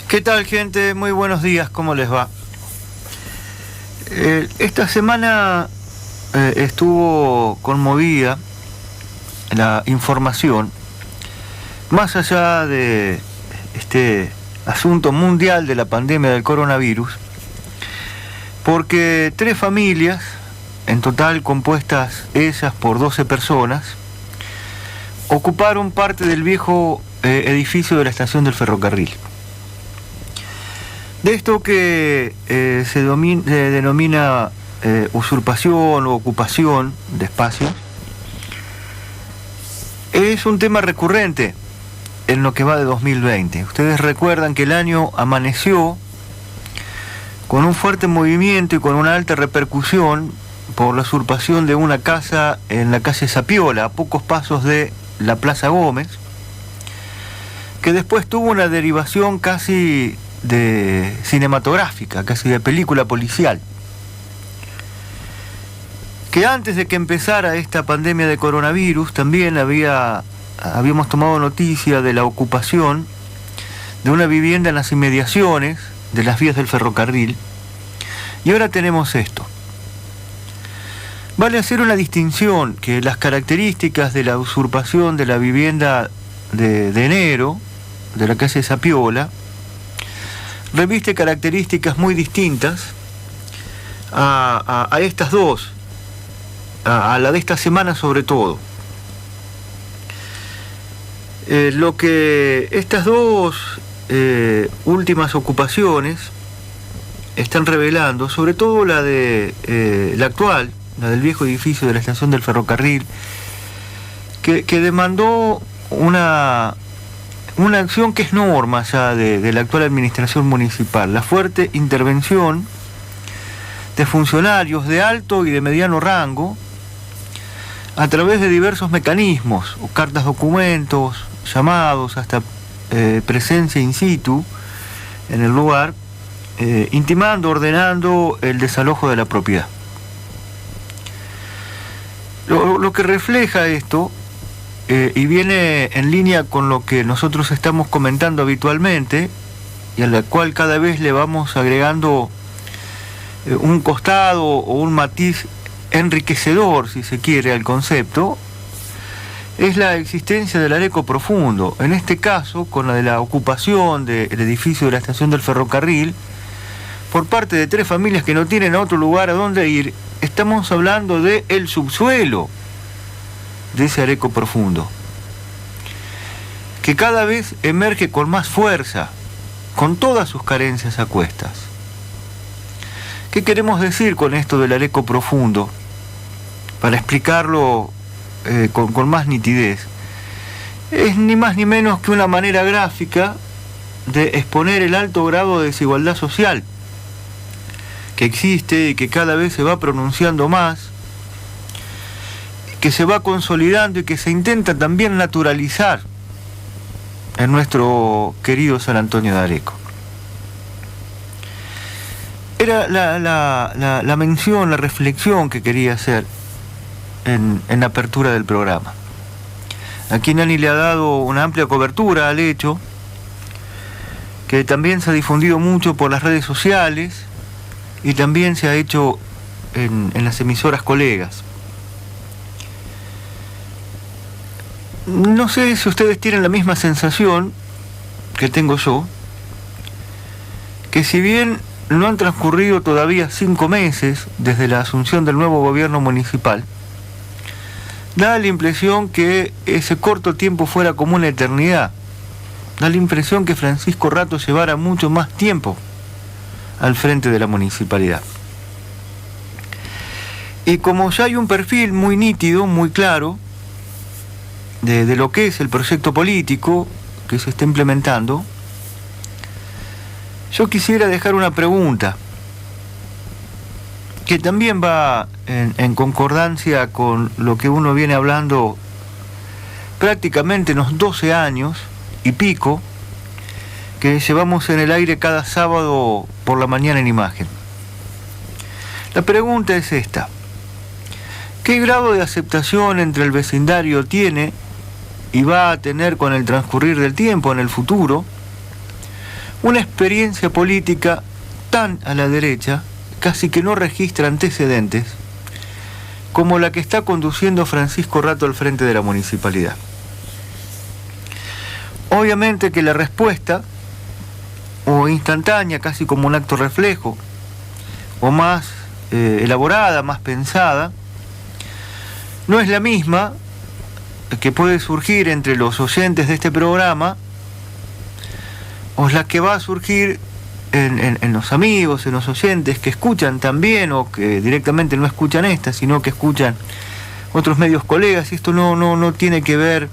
¿Qué tal, gente? Muy buenos días, ¿cómo les va? Esta semana estuvo conmovida la información, más allá de este asunto mundial de la pandemia del coronavirus, porque 3 familias, en total compuestas ellas por 12 personas, ocuparon parte del viejo edificio de la estación del ferrocarril. De esto que se denomina usurpación o ocupación de espacios, es un tema recurrente en lo que va de 2020. Ustedes recuerdan que el año amaneció con un fuerte movimiento y con una alta repercusión por la usurpación de una casa en la calle Sapiola, a pocos pasos de la Plaza Gómez, que después tuvo una derivación casi de cinematográfica, casi de película policial. Que antes de que empezara esta pandemia de coronavirus también habíamos tomado noticia de la ocupación de una vivienda en las inmediaciones de las vías del ferrocarril, y ahora tenemos esto. Vale hacer una distinción que las características de la usurpación de la vivienda de enero de la calle Sapiola reviste características muy distintas a estas dos, a la de esta semana sobre todo. Lo que estas dos últimas ocupaciones están revelando, sobre todo la de la actual, la del viejo edificio de la estación del ferrocarril, que demandó una acción que es norma ya de la actual administración municipal, la fuerte intervención de funcionarios de alto y de mediano rango a través de diversos mecanismos, o cartas documentos, llamados, hasta presencia in situ en el lugar, intimando, ordenando el desalojo de la propiedad. Lo que refleja esto, y viene en línea con lo que nosotros estamos comentando habitualmente, y a la cual cada vez le vamos agregando un costado o un matiz enriquecedor, si se quiere, al concepto, es la existencia del areco profundo. En este caso, con la de la ocupación del edificio de la estación del ferrocarril, por parte de 3 familias que no tienen otro lugar a donde ir, estamos hablando del subsuelo de ese areco profundo, que cada vez emerge con más fuerza, con todas sus carencias a cuestas. ¿Qué queremos decir con esto del areco profundo? Para explicarlo con más nitidez, es ni más ni menos que una manera gráfica de exponer el alto grado de desigualdad social que existe y que cada vez se va pronunciando más, que se va consolidando y que se intenta también naturalizar en nuestro querido San Antonio de Areco. Era la mención, la reflexión que quería hacer en la apertura del programa. Aquí Nani le ha dado una amplia cobertura al hecho, que también se ha difundido mucho por las redes sociales y también se ha hecho en las emisoras colegas. No sé si ustedes tienen la misma sensación que tengo yo, que si bien no han transcurrido todavía 5 meses desde la asunción del nuevo gobierno municipal, da la impresión que ese corto tiempo fuera como una eternidad. Da la impresión que Francisco Rato llevara mucho más tiempo al frente de la municipalidad. Y como ya hay un perfil muy nítido, muy claro, de lo que es el proyecto político que se está implementando, yo quisiera dejar una pregunta que también va en concordancia con lo que uno viene hablando prácticamente unos 12 años y pico que llevamos en el aire cada sábado por la mañana en Imagen. La pregunta es esta: ¿qué grado de aceptación entre el vecindario tiene y va a tener con el transcurrir del tiempo en el futuro una experiencia política tan a la derecha, casi que no registra antecedentes, como la que está conduciendo Francisco Rato al frente de la municipalidad. Obviamente que la respuesta, o instantánea, casi como un acto reflejo, o más elaborada, más pensada, no es la misma que puede surgir entre los oyentes de este programa, o la que va a surgir en los amigos, en los oyentes que escuchan también, o que directamente no escuchan esta, sino que escuchan otros medios colegas. Y esto no tiene que ver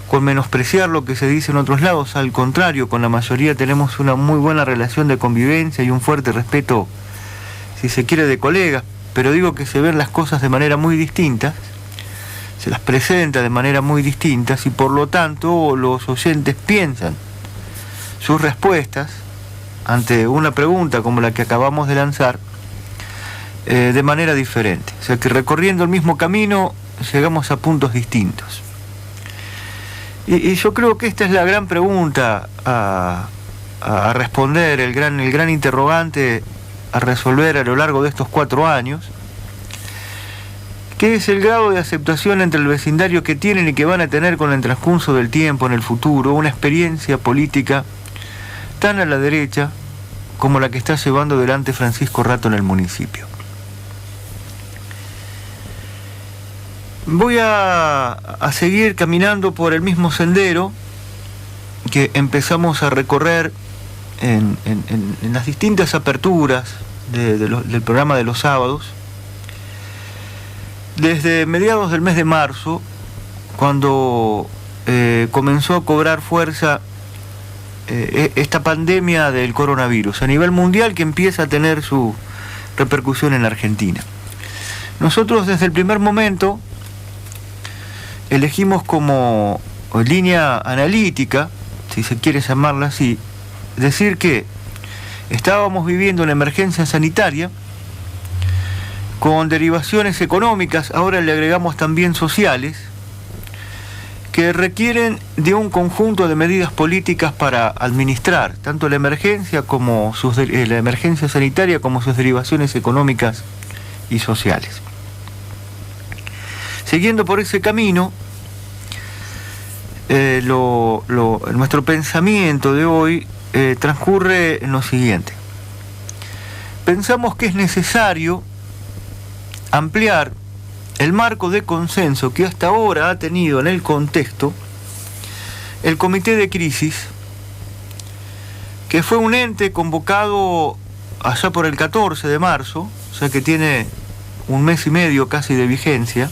con menospreciar lo que se dice en otros lados, al contrario, con la mayoría tenemos una muy buena relación de convivencia y un fuerte respeto, si se quiere, de colegas, pero digo que se ven las cosas de manera muy distinta, se las presenta de manera muy distinta, y por lo tanto los oyentes piensan sus respuestas ante una pregunta como la que acabamos de lanzar de manera diferente. O sea que recorriendo el mismo camino llegamos a puntos distintos. Y yo creo que esta es la gran pregunta a responder, el gran interrogante a resolver a lo largo de estos 4 años. ¿Qué es el grado de aceptación entre el vecindario que tienen y que van a tener con el transcurso del tiempo en el futuro una experiencia política tan a la derecha como la que está llevando adelante Francisco Rato en el municipio? Voy a seguir caminando por el mismo sendero que empezamos a recorrer en las distintas aperturas del programa de los sábados, desde mediados del mes de marzo, cuando comenzó a cobrar fuerza esta pandemia del coronavirus a nivel mundial, que empieza a tener su repercusión en Argentina. Nosotros desde el primer momento elegimos como línea analítica, si se quiere llamarla así, decir que estábamos viviendo una emergencia sanitaria con derivaciones económicas, ahora le agregamos también sociales, que requieren de un conjunto de medidas políticas para administrar tanto la emergencia como la emergencia sanitaria como sus derivaciones económicas y sociales. Siguiendo por ese camino, nuestro pensamiento de hoy transcurre en lo siguiente. Pensamos que es necesario ampliar el marco de consenso que hasta ahora ha tenido en el contexto el Comité de Crisis, que fue un ente convocado allá por el 14 de marzo, o sea que tiene un mes y medio casi de vigencia,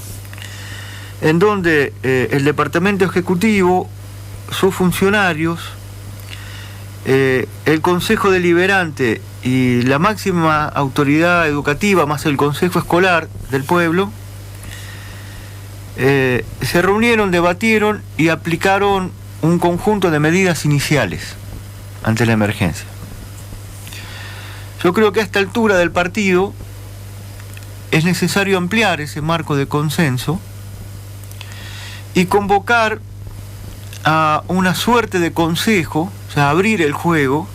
en donde el Departamento Ejecutivo, sus funcionarios, el Consejo Deliberante y la máxima autoridad educativa, más el Consejo Escolar del pueblo, se reunieron, debatieron y aplicaron un conjunto de medidas iniciales ante la emergencia. Yo creo que a esta altura del partido es necesario ampliar ese marco de consenso y convocar a una suerte de consejo, o sea, abrir el juego,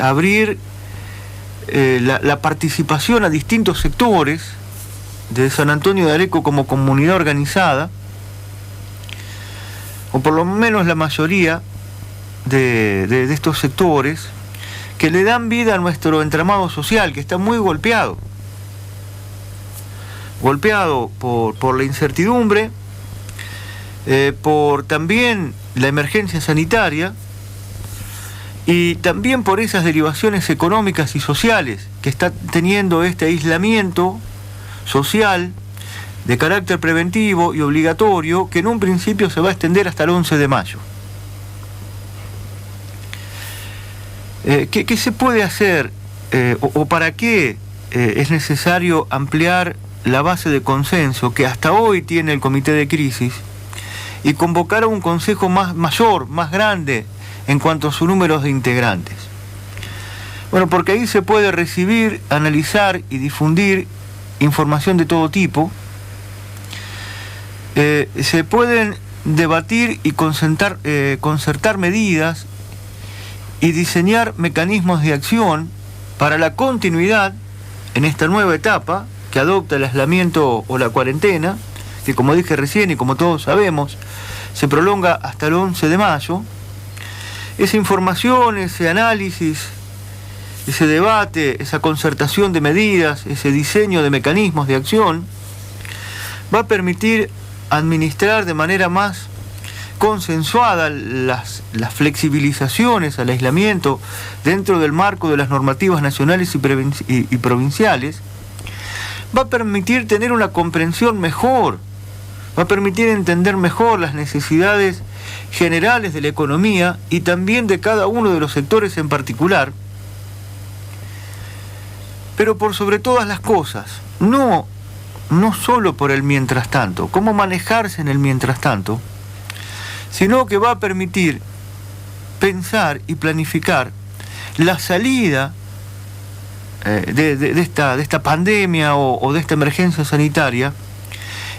abrir la participación a distintos sectores de San Antonio de Areco como comunidad organizada, o por lo menos la mayoría de estos sectores que le dan vida a nuestro entramado social, que está muy golpeado por la incertidumbre, por también la emergencia sanitaria y también por esas derivaciones económicas y sociales que está teniendo este aislamiento social de carácter preventivo y obligatorio, que en un principio se va a extender hasta el 11 de mayo. ¿Qué se puede hacer o para qué es necesario ampliar la base de consenso que hasta hoy tiene el Comité de Crisis y convocar a un consejo mayor, más grande en cuanto a su número de integrantes? Bueno, porque ahí se puede recibir, analizar y difundir información de todo tipo, se pueden debatir y concertar medidas y diseñar mecanismos de acción para la continuidad en esta nueva etapa que adopta el aislamiento o la cuarentena, que como dije recién y como todos sabemos, se prolonga hasta el 11 de mayo. Esa información, ese análisis, ese debate, esa concertación de medidas, ese diseño de mecanismos de acción, va a permitir administrar de manera más consensuada las flexibilizaciones al aislamiento dentro del marco de las normativas nacionales y provinciales, va a permitir tener una comprensión mejor, va a permitir entender mejor las necesidades generales de la economía y también de cada uno de los sectores en particular, pero por sobre todas las cosas, no solo por el mientras tanto, cómo manejarse en el mientras tanto, sino que va a permitir pensar y planificar la salida de esta pandemia o de esta emergencia sanitaria,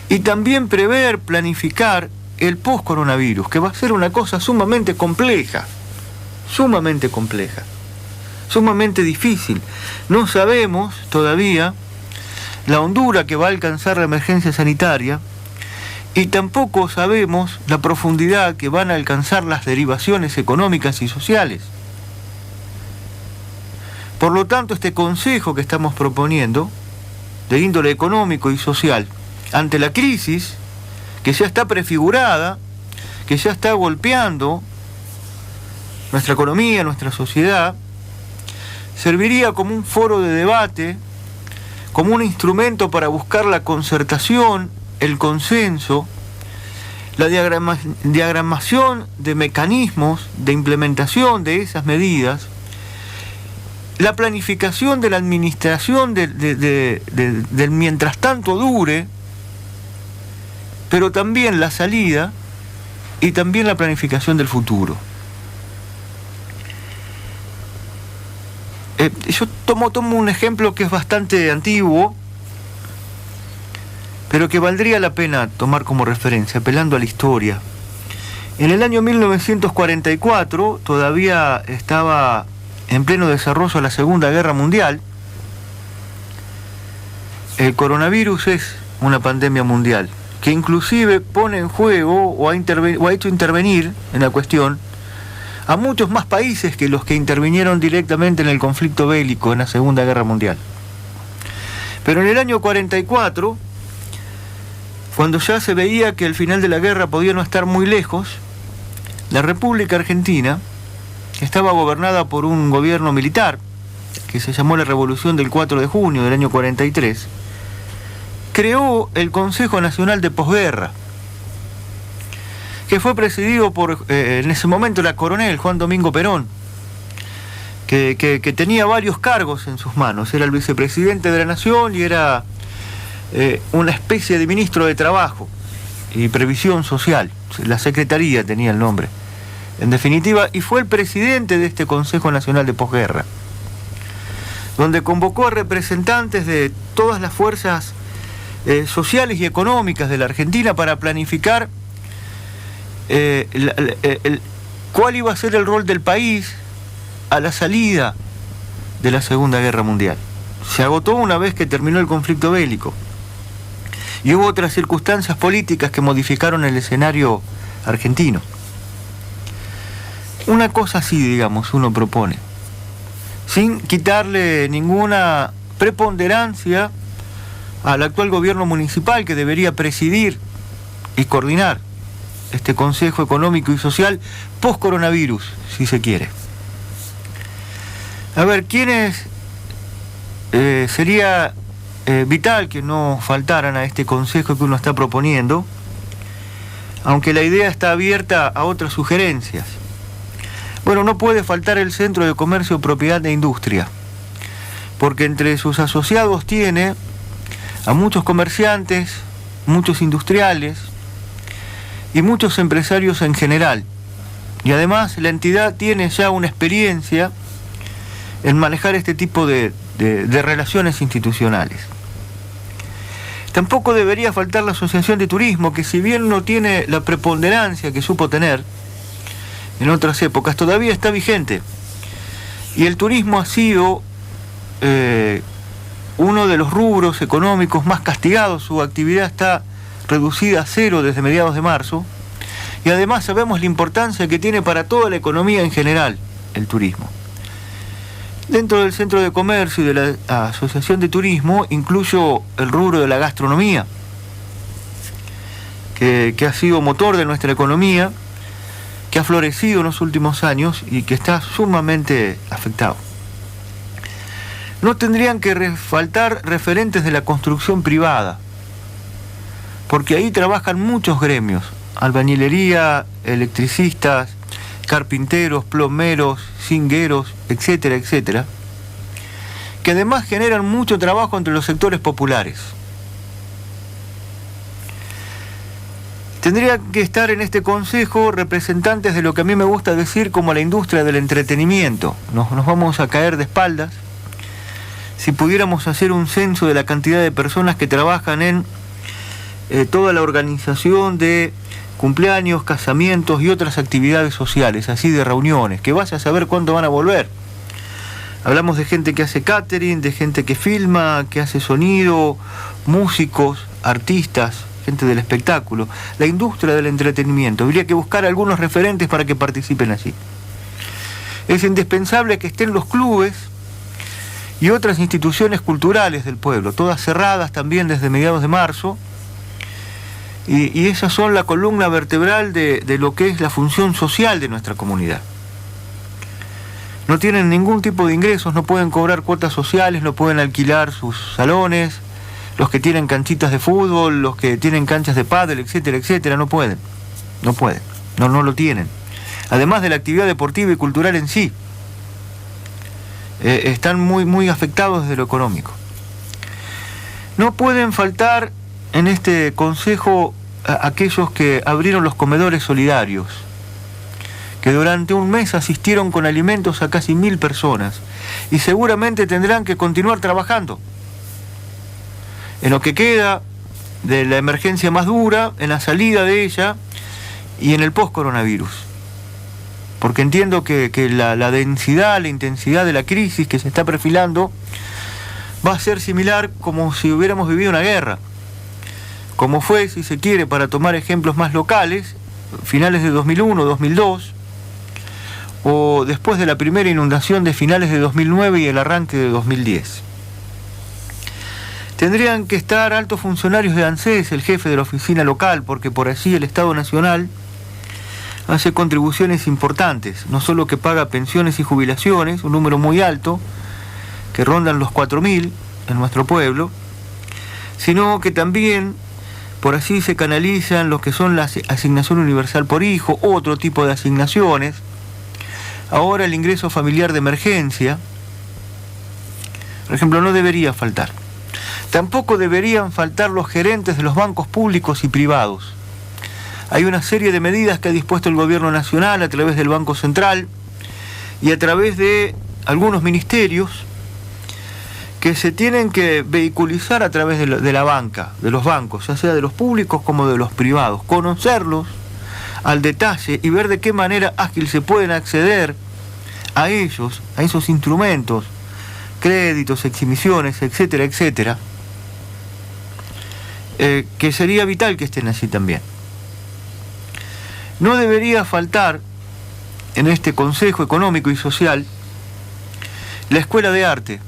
y también prever, planificar el post-coronavirus, que va a ser una cosa sumamente compleja, sumamente difícil. No sabemos todavía la hondura que va a alcanzar la emergencia sanitaria, y tampoco sabemos la profundidad que van a alcanzar las derivaciones económicas y sociales. Por lo tanto, este consejo que estamos proponiendo, de índole económico y social, ante la crisis que ya está prefigurada, que ya está golpeando nuestra economía, nuestra sociedad, serviría como un foro de debate, como un instrumento para buscar la concertación, el consenso, la diagramación de mecanismos de implementación de esas medidas, la planificación de la administración del mientras tanto dure, pero también la salida y también la planificación del futuro. Yo tomo un ejemplo que es bastante antiguo, pero que valdría la pena tomar como referencia, apelando a la historia. En el año 1944, todavía estaba en pleno desarrollo la Segunda Guerra Mundial. El coronavirus es una pandemia mundial, que inclusive pone en juego o ha hecho intervenir en la cuestión a muchos más países que los que intervinieron directamente en el conflicto bélico en la Segunda Guerra Mundial. Pero en el año 44, cuando ya se veía que el final de la guerra podía no estar muy lejos, la República Argentina, que estaba gobernada por un gobierno militar, que se llamó la Revolución del 4 de junio del año 43, creó el Consejo Nacional de Posguerra, que fue presidido por, en ese momento, la coronel Juan Domingo Perón, que tenía varios cargos en sus manos. Era el vicepresidente de la Nación y era una especie de ministro de Trabajo y Previsión Social. La Secretaría tenía el nombre, en definitiva, y fue el presidente de este Consejo Nacional de Posguerra, donde convocó a representantes de todas las fuerzas sociales y económicas de la Argentina para planificar cuál iba a ser el rol del país a la salida de la Segunda Guerra Mundial. Se agotó una vez que terminó el conflicto bélico, y hubo otras circunstancias políticas que modificaron el escenario argentino. Una cosa así, digamos, uno propone, sin quitarle ninguna preponderancia al actual gobierno municipal, que debería presidir y coordinar este Consejo Económico y Social post-coronavirus, si se quiere. A ver, ¿quiénes sería vital que no faltaran a este consejo que uno está proponiendo, aunque la idea está abierta a otras sugerencias? Bueno, no puede faltar el Centro de Comercio, Propiedad e Industria, porque entre sus asociados tiene a muchos comerciantes, muchos industriales y muchos empresarios en general. Y además la entidad tiene ya una experiencia en manejar este tipo de relaciones institucionales. Tampoco debería faltar la Asociación de Turismo, que si bien no tiene la preponderancia que supo tener en otras épocas, todavía está vigente Y el turismo ha sido uno de los rubros económicos más castigados. Su actividad está reducida a cero desde mediados de marzo. Y además sabemos la importancia que tiene para toda la economía en general el turismo. Dentro del Centro de Comercio y de la Asociación de Turismo incluyo el rubro de la gastronomía, que ha sido motor de nuestra economía, que ha florecido en los últimos años y que está sumamente afectado. No tendrían que faltar referentes de la construcción privada, porque ahí trabajan muchos gremios: albañilería, electricistas, carpinteros, plomeros, zingueros, etcétera, etcétera, que además generan mucho trabajo entre los sectores populares. Tendrían que estar en este consejo representantes de lo que a mí me gusta decir como la industria del entretenimiento. Nos vamos a caer de espaldas si pudiéramos hacer un censo de la cantidad de personas que trabajan en toda la organización de cumpleaños, casamientos y otras actividades sociales, así de reuniones, que vaya a saber cuándo van a volver. Hablamos de gente que hace catering, de gente que filma, que hace sonido, músicos, artistas, gente del espectáculo, la industria del entretenimiento. Habría que buscar algunos referentes para que participen allí. Es indispensable que estén los clubes y otras instituciones culturales del pueblo, todas cerradas también desde mediados de marzo, y esas son la columna vertebral de lo que es la función social de nuestra comunidad. No tienen ningún tipo de ingresos, no pueden cobrar cuotas sociales, no pueden alquilar sus salones, los que tienen canchitas de fútbol, los que tienen canchas de pádel, etcétera, etcétera, no pueden, no lo tienen. Además de la actividad deportiva y cultural en sí, están muy afectados desde lo económico. No pueden faltar en este consejo aquellos que abrieron los comedores solidarios, que durante un mes asistieron con alimentos a casi 1000 personas y seguramente tendrán que continuar trabajando en lo que queda de la emergencia más dura, en la salida de ella y en el post-coronavirus. Porque entiendo que la densidad, la intensidad de la crisis que se está perfilando va a ser similar como si hubiéramos vivido una guerra, como fue, si se quiere, para tomar ejemplos más locales, finales de 2001, 2002, o después de la primera inundación de finales de 2009 y el arranque de 2010. Tendrían que estar altos funcionarios de ANSES, el jefe de la oficina local, porque por allí el Estado Nacional hace contribuciones importantes, no solo que paga pensiones y jubilaciones, un número muy alto, que rondan los 4.000 en nuestro pueblo, sino que también por allí se canalizan lo que son la asignación universal por hijo, otro tipo de asignaciones, ahora el ingreso familiar de emergencia, por ejemplo, no debería faltar. Tampoco deberían faltar los gerentes de los bancos públicos y privados. Hay una serie de medidas que ha dispuesto el gobierno nacional a través del Banco Central y a través de algunos ministerios que se tienen que vehiculizar a través de la banca, de los bancos, ya sea de los públicos como de los privados, conocerlos al detalle y ver de qué manera ágil se pueden acceder a ellos, a esos instrumentos, créditos, exhibiciones, etcétera, etcétera, que sería vital que estén así también. No debería faltar en este Consejo Económico y Social la Escuela de Arte,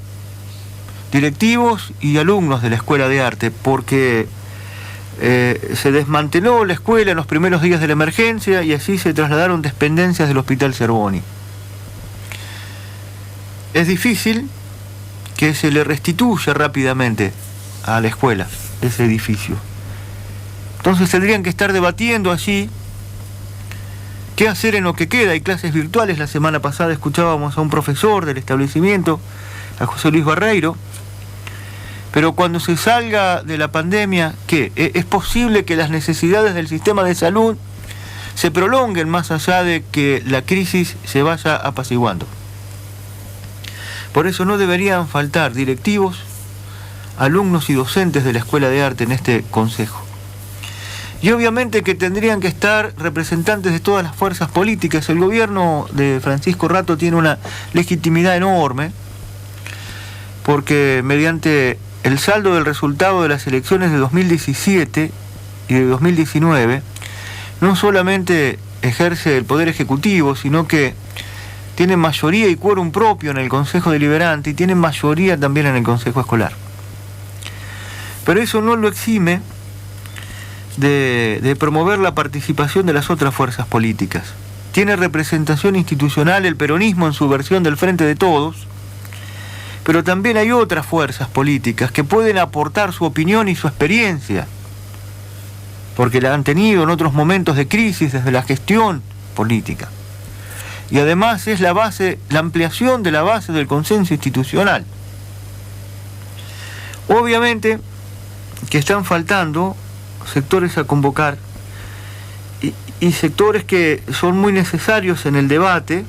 directivos y alumnos de la Escuela de Arte, porque se desmanteló la escuela en los primeros días de la emergencia y así se trasladaron dependencias del Hospital Zerboni. Es difícil que se le restituya rápidamente a la escuela ese edificio. Entonces tendrían que estar debatiendo allí qué hacer en lo que queda. Hay clases virtuales. La semana pasada escuchábamos a un profesor del establecimiento, a José Luis Barreiro. Pero cuando se salga de la pandemia, ¿qué? ¿Es posible que las necesidades del sistema de salud se prolonguen más allá de que la crisis se vaya apaciguando? Por eso no deberían faltar directivos, alumnos y docentes de la Escuela de Arte en este consejo. Y obviamente que tendrían que estar representantes de todas las fuerzas políticas. El gobierno de Francisco Rato tiene una legitimidad enorme, porque mediante el saldo del resultado de las elecciones de 2017 y de 2019, no solamente ejerce el Poder Ejecutivo, sino que tiene mayoría y quórum propio en el Consejo Deliberante y tiene mayoría también en el Consejo Escolar. Pero eso no lo exime de promover la participación de las otras fuerzas políticas. Tiene representación institucional el peronismo en su versión del Frente de Todos, pero también hay otras fuerzas políticas que pueden aportar su opinión y su experiencia, porque la han tenido en otros momentos de crisis desde la gestión política. Y además es la base, la ampliación de la base del consenso institucional. Obviamente que están faltando sectores a convocar y sectores que son muy necesarios en el debate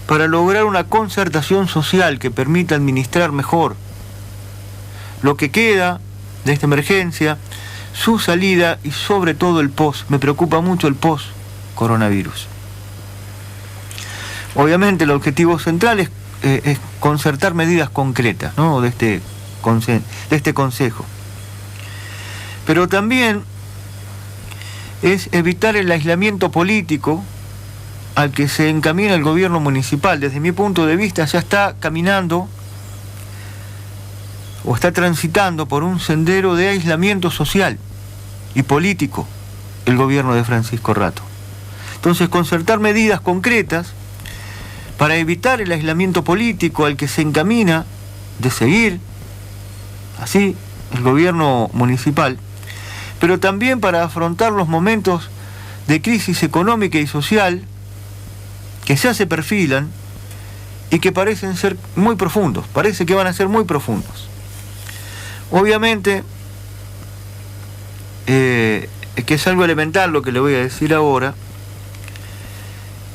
para lograr una concertación social que permita administrar mejor lo que queda de esta emergencia, su salida y sobre todo el post. Me preocupa mucho el post-coronavirus. Obviamente el objetivo central es concertar medidas concretas, ¿no?, de este consejo. Pero también es evitar el aislamiento político al que se encamina el gobierno municipal. Desde mi punto de vista ya está caminando o está transitando por un sendero de aislamiento social y político el gobierno de Francisco Rato. Entonces, concertar medidas concretas para evitar el aislamiento político al que se encamina de seguir así el gobierno municipal, pero también para afrontar los momentos de crisis económica y social que ya se perfilan y que parecen ser muy profundos, parece que van a ser muy profundos. Obviamente que es algo elemental lo que le voy a decir ahora,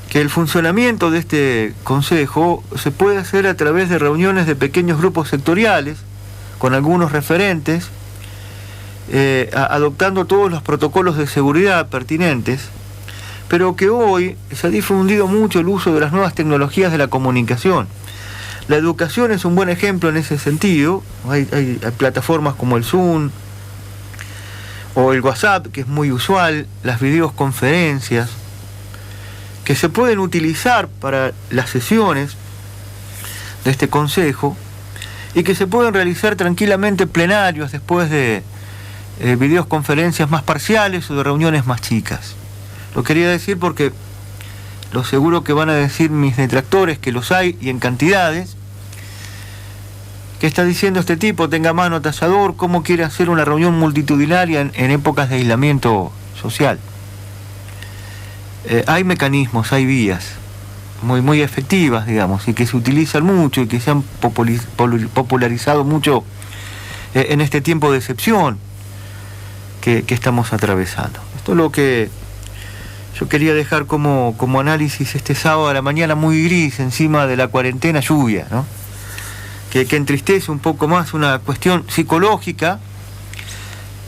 que el funcionamiento de este consejo se puede hacer a través de reuniones de pequeños grupos sectoriales, con algunos referentes, adoptando todos los protocolos de seguridad pertinentes, pero que hoy se ha difundido mucho el uso de las nuevas tecnologías de la comunicación. La educación es un buen ejemplo en ese sentido. Hay plataformas como el Zoom o el WhatsApp, que es muy usual, las videoconferencias, que se pueden utilizar para las sesiones de este consejo y que se pueden realizar tranquilamente plenarios después de videoconferencias más parciales o de reuniones más chicas. Lo quería decir porque lo seguro que van a decir mis detractores, que los hay y en cantidades. ¿Qué está diciendo este tipo? Tenga mano tasador, ¿cómo quiere hacer una reunión multitudinaria en épocas de aislamiento social? Hay mecanismos, hay vías muy efectivas, digamos, y que se utilizan mucho y que se han popularizado mucho en este tiempo de excepción que estamos atravesando. Esto es lo que yo quería dejar como análisis este sábado a la mañana, muy gris, encima de la cuarentena, lluvia, ¿no? Que entristece un poco más una cuestión psicológica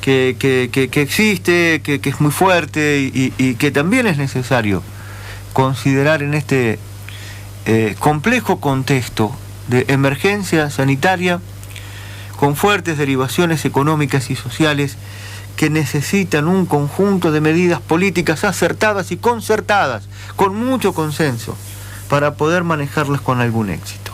que existe, que es muy fuerte y que también es necesario considerar en este complejo contexto de emergencia sanitaria con fuertes derivaciones económicas y sociales que necesitan un conjunto de medidas políticas acertadas y concertadas, con mucho consenso, para poder manejarlas con algún éxito.